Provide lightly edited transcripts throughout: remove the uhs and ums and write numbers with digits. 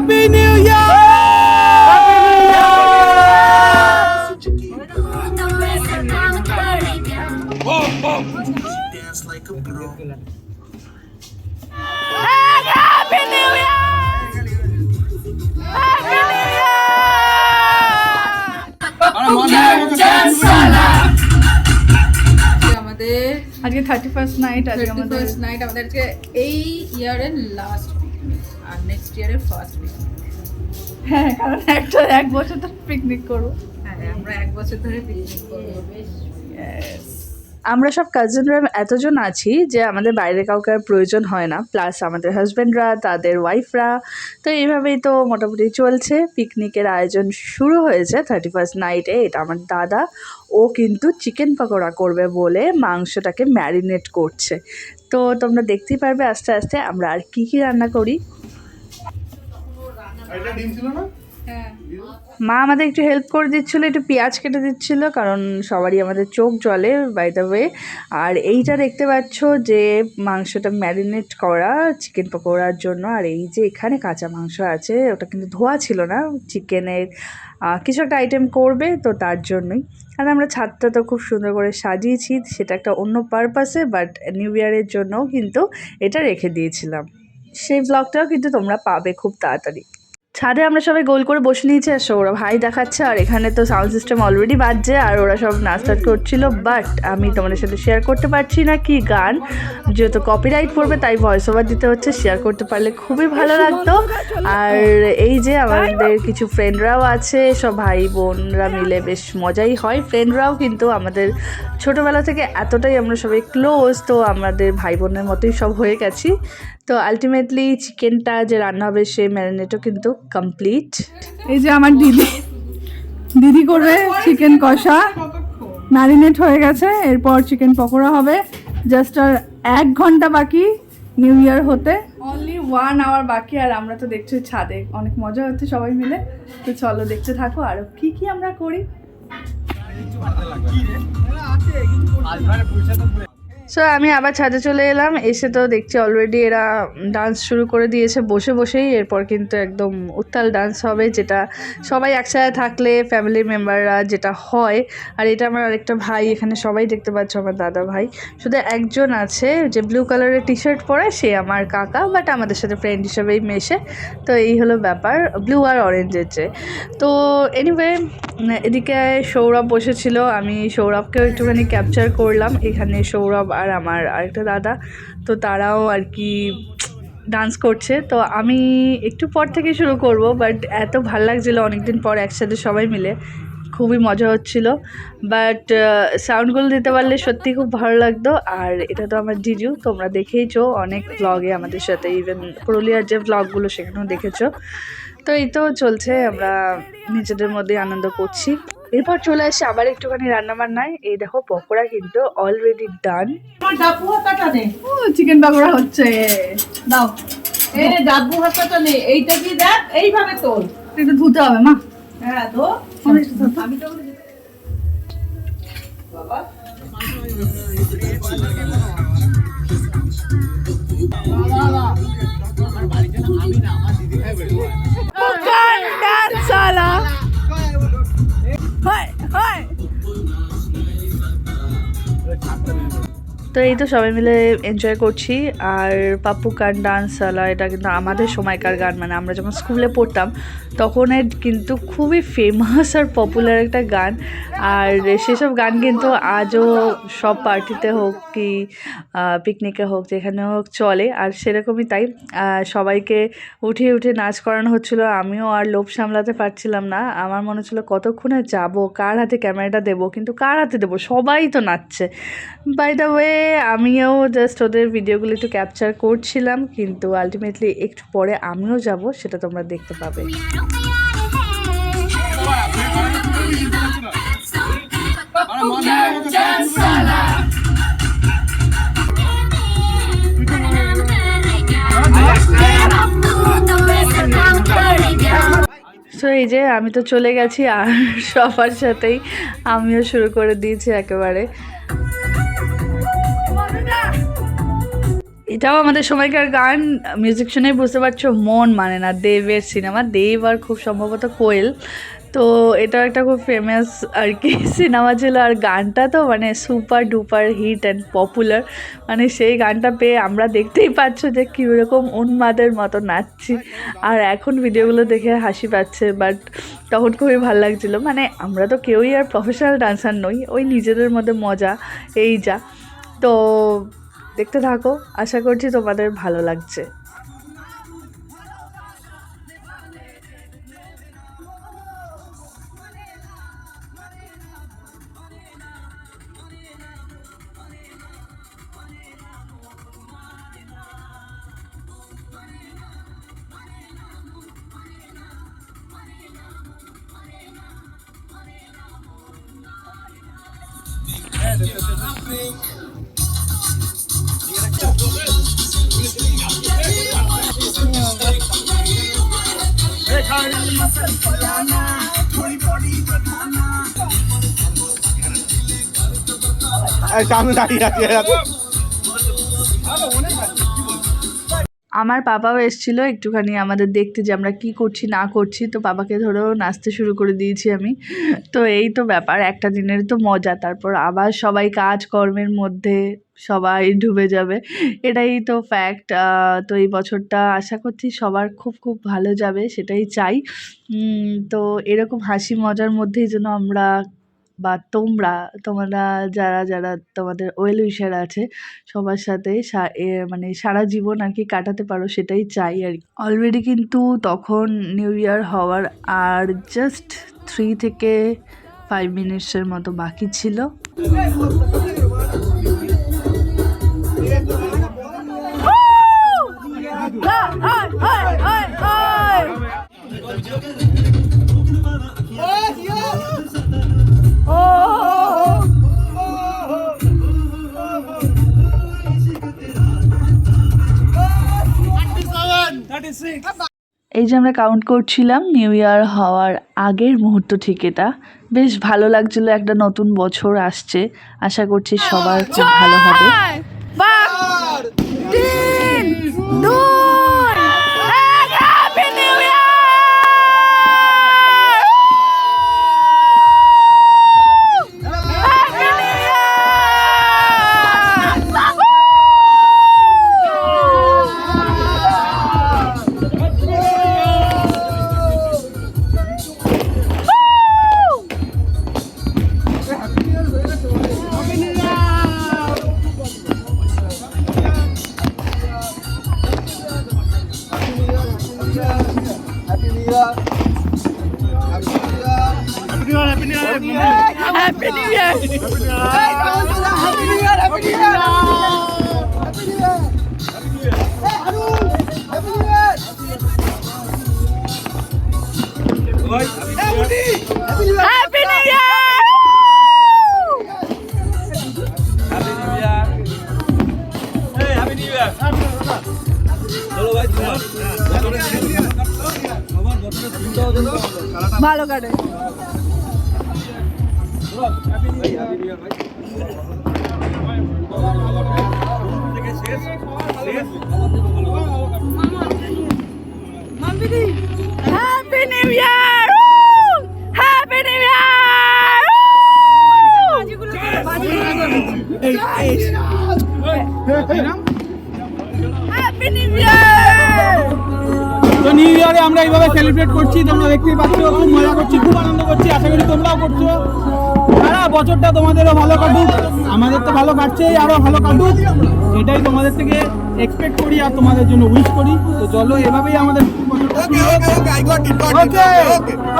Happy new ইয়ার। আমাদের আজকে 31st night, আজকে আমাদের ফার্স্ট নাইট, আমাদের আজকে এই ইয়ারের লাস্ট পিকনিক আর নেক্সট ইয়ারের ফার্স্ট পিকনিক। হ্যাঁ, কারণ এক বছর ধরে পিকনিক করবো। হ্যাঁ, আমরা এক বছর ধরে পিকনিক করবো। বেশ আমরা সব কাজিনরা এতজন আছি যে আমাদের বাইরে কাউকে আর প্রয়োজন হয় না, প্লাস আমাদের হাজব্যান্ডরা, তাদের ওয়াইফরা, তো এইভাবেই তো মোটামুটি চলছে। পিকনিকের আয়োজন শুরু হয়েছে 31st নাইটে। এটা আমার দাদা, ও কিন্তু চিকেন পকোড়া করবে বলে মাংসটাকে ম্যারিনেট করছে। তো তোমরা দেখতেই পারবে আস্তে আস্তে আমরা আর কি কি রান্না করি। হ্যাঁ, মা আমাদের একটু হেল্প করে দিচ্ছিলো, একটু পেঁয়াজ কেটে দিচ্ছিল, কারণ সবারই আমাদের চোখ জ্বলে বাই দ্য ওয়ে। আর এইটা দেখতে পাচ্ছ যে মাংসটা ম্যারিনেট করা চিকেন পকোড়ার জন্য। আর এই যে এখানে কাঁচা মাংস আছে, ওটা কিন্তু ধোয়া ছিল না, চিকেনের কিছু একটা আইটেম করবে তো তার জন্যই। আর আমরা ছাদটা তো খুব সুন্দর করে সাজিয়েছি, সেটা একটা অন্য পারপাসে, বাট নিউ ইয়ারের জন্যও কিন্তু এটা রেখে দিয়েছিলাম। সেই ব্লগটাও কিন্তু তোমরা পাবে খুব তাড়াতাড়ি। ছাদে আমরা সবাই গোল করে বসে নিয়েছি, আর ওরা ভাই দেখাচ্ছে, আর এখানে তো সাউন্ড সিস্টেম অলরেডি বাজছে, আর ওরা সব নাচ করছিল। বাট আমি তোমাদের সাথে শেয়ার করতে পারছি না কি গান, যেহেতু কপিরাইট পড়বে, তাই ভয়েস ওভার দিতে হচ্ছে। শেয়ার করতে পারলে খুবই ভালো লাগতো। আর এই যে আমাদের কিছু ফ্রেন্ডরাও আছে, সব ভাই বোনরা মিলে বেশ মজাই হয়। ফ্রেন্ডরাও কিন্তু আমাদের ছোটোবেলা থেকে এতটাই আমরা সবাই ক্লোজ, তো আমাদের ভাই বোনের মতোই সব হয়ে গেছি। তো আলটিমেটলি চিকেনটা যে রান্না হবে সেই ম্যারিনেটও কিন্তু কমপ্লিট। এই যে আমার দিদি করবে চিকেন কষা, ম্যারিনেট হয়ে গেছে, এরপর চিকেন পকোড়া হবে। জাস্ট আর 1 ঘন্টা বাকি নিউ ইয়ার হতে, অনলি 1 আওয়ার বাকি। আর আমরা তো দেখছি ছাদে অনেক মজা হচ্ছে সবাই মিলে। তো চলো দেখতে থাকো আরো কি কি আমরা করি। সো আমি আবার ছাদে চলে এলাম, এসে তো দেখছি অলরেডি এরা ডান্স শুরু করে দিয়েছে বসে বসেই। এরপর কিন্তু একদম উত্তাল ডান্স হবে, যেটা সবাই একসাথে থাকলে ফ্যামিলির মেম্বাররা যেটা হয়। আর এটা আমার আরেকটা ভাই, এখানে সবাই দেখতে পাচ্ছ আমার দাদা ভাই। শুধু একজন আছে যে ব্লু কালারের টি শার্ট পরে, সে আমার কাকা, বাট আমাদের সাথে ফ্রেন্ড হিসেবেই মেশে। তো এই হলো ব্যাপার, ব্লু আর অরেঞ্জের যে। তো এনিওয়ে, এদিকে সৌরভ বসেছিল, আমি সৌরভকেও একটুখানি ক্যাপচার করলাম। এখানে সৌরভ আর আমার আরেকটা দাদা, তো তারাও আর কি ডান্স করছে। তো আমি একটু পর থেকে শুরু করব, বাট এত ভাল লাগছিলো অনেকদিন পর একসাথে সবাই মিলে, খুবই মজা হচ্ছিল। বাট সাউন্ডগুলো দিতে পারলে সত্যি খুব ভালো লাগতো। আর এটা তো আমার জিজু, তোমরা দেখেইছো অনেক ব্লগে আমাদের সাথে, ইভেন পুরুলিয়ার যে ব্লগগুলো সেখানেও দেখেছো। তো এই তো চলছে, আমরা নিজেদের মধ্যে আনন্দ করছি। এরপর চলে আসে আবার একটুখানি রান্না বান্নায়। এই দেখো পকোড়া কিন্তু অলরেডি ডান। চিকেন পকোড়া হচ্ছে, দাও ডাব্বু হাতাটা নে, এইটা কি দেখ, এইভাবে তোল। একটু ধুতে হবে মা। হ্যাঁ তো আমি তো বাবা তো এই তো সবাই মিলে এনজয় করছি। আর পাপ্পু গান ডান্সওয়ালা, এটা কিন্তু আমাদের সময়কার গান, মানে আমরা যখন স্কুলে পড়তাম তখনের কিন্তু খুবই ফেমাস আর পপুলার একটা গান। আর সেসব গান কিন্তু আজও সব পার্টিতে হোক কি পিকনিকে হোক, যেখানে হোক চলে। আর সেরকমই তাই সবাইকে উঠিয়ে উঠে নাচ করানো হচ্ছিলো। আমিও আর লোভ সামলাতে পারছিলাম না, আমার মনে হচ্ছিলো কতক্ষণে যাব, কার হাতে ক্যামেরাটা দেবো, কিন্তু কার হাতে দেবো, সবাই তো নাচছে। বাই দ্য ওয়ে আমিও জাস্ট ওদের ভিডিওগুলো একটু ক্যাপচার করছিলাম, কিন্তু আলটিমেটলি একটু পরে আমিও যাব, সেটা তোমরা দেখতে পাবে। সো এই যে আমি তো চলে গেছি, আর সবার সাথেই আমিও শুরু করে দিয়েছি একেবারে। এটাও আমাদের সময়কার গান। মিউজিক শুনেই বুঝতে পারছো মন মানে না, দেবের সিনেমা, দেব আর খুব সম্ভবত কোয়েল। তো এটা একটা খুব ফেমাস আর কি সিনেমা ছিল, আর গানটা তো মানে super duper hit and popular. মানে সেই গানটা পেয়ে আমরা দেখতেই পাচ্ছ যে কীরকম উন্মাদের মতো নাচছি। আর এখন ভিডিওগুলো দেখে হাসি পাচ্ছে, বাট তখন খুবই ভালো লাগছিলো। মানে আমরা তো কেউই আর প্রফেশনাল ডান্সার নই, ওই নিজেদের মধ্যে মজা এই যা। তো দেখতে থাকো, আশা করছি তোমাদের ভালো লাগছে। আমার পাপাও এসেছিলো একটুখানি আমাদের দেখতে যে আমরা কি করছি না করছি, তো পাপাকে ধরেও নাচতে শুরু করে দিয়েছি আমি। তো এই তো ব্যাপার, একটা দিনের তো মজা, তারপর আবার সবাই কাজকর্মের মধ্যে সবাই ডুবে যাবে, এটাই তো ফ্যাক্ট। তো এই বছরটা আশা করছি সবার খুব খুব ভালো যাবে, সেটাই চাই। তো এরকম হাসি মজার মধ্যেই যেন আমরা বা তোমরা যারা যারা তোমাদের ওয়েল উইশার আছে সবার সাথে মানে সারা জীবন আর কি কাটাতে পারো, সেটাই চাই আর কি। অলরেডি কিন্তু তখন নিউ ইয়ার হওয়ার আর জাস্ট 3 থেকে 5 মিনিটসের মতো বাকি ছিল। এই যে আমরা কাউন্ট করছিলাম নিউ ইয়ার হওয়ার আগের মুহূর্ত ঠিক, এটা বেশ ভালো লাগছিল। একটা নতুন বছর আসছে, আশা করছি সবার খুব ভালো হবে। Happy New Year! Happy New Year! ভালো কাটে। Happy New Year! Happy New Year! Happy New Year! তো নিউ ইয়ারে আমরা এইভাবে সেলিব্রেট করছি, তোমরা দেখতেই পাচ্ছ, খুব মজা করছি, খুব আনন্দ করছি, আশা করি তোমরাও করছো। সারা বছরটা তোমাদেরও ভালো কাটুক, আমাদের তো ভালো কাটছেই, আরো ভালো কাটুক, এটাই তোমাদের থেকে এক্সপেক্ট করি আর তোমাদের জন্য উইশ করি। তো চলো এভাবেই আমাদের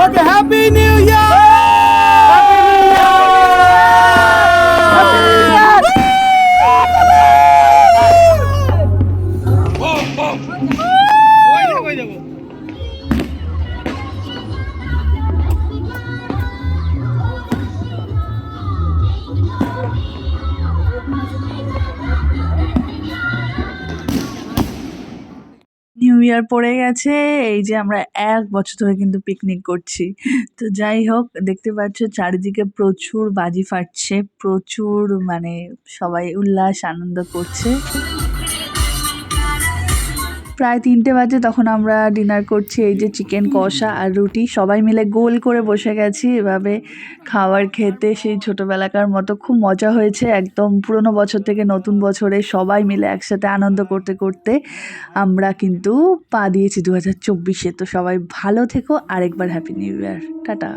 okay, happy new year! New year পড়ে গেছে, এই যে আমরা 1 বছর ধরে কিন্তু পিকনিক করছি। তো যাই হোক, দেখতে পাচ্ছ চারিদিকে প্রচুর বাজি ফাটছে, প্রচুর মানে সবাই উল্লাস আনন্দ করছে। প্রায় 3টে বাজে তখন আমরা ডিনার করছি। এই যে চিকেন কষা আর রুটি, সবাই মিলে গোল করে বসে গেছি এভাবে খাবার খেতে, সেই ছোটোবেলাকার মতো। খুব মজা হয়েছে, একদম পুরনো বছর থেকে নতুন বছরে সবাই মিলে একসাথে আনন্দ করতে করতে আমরা কিন্তু পা দিয়েছি 2024-এ। তো সবাই ভালো থেকো, আরেকবার হ্যাপি নিউ ইয়ার, টাটা।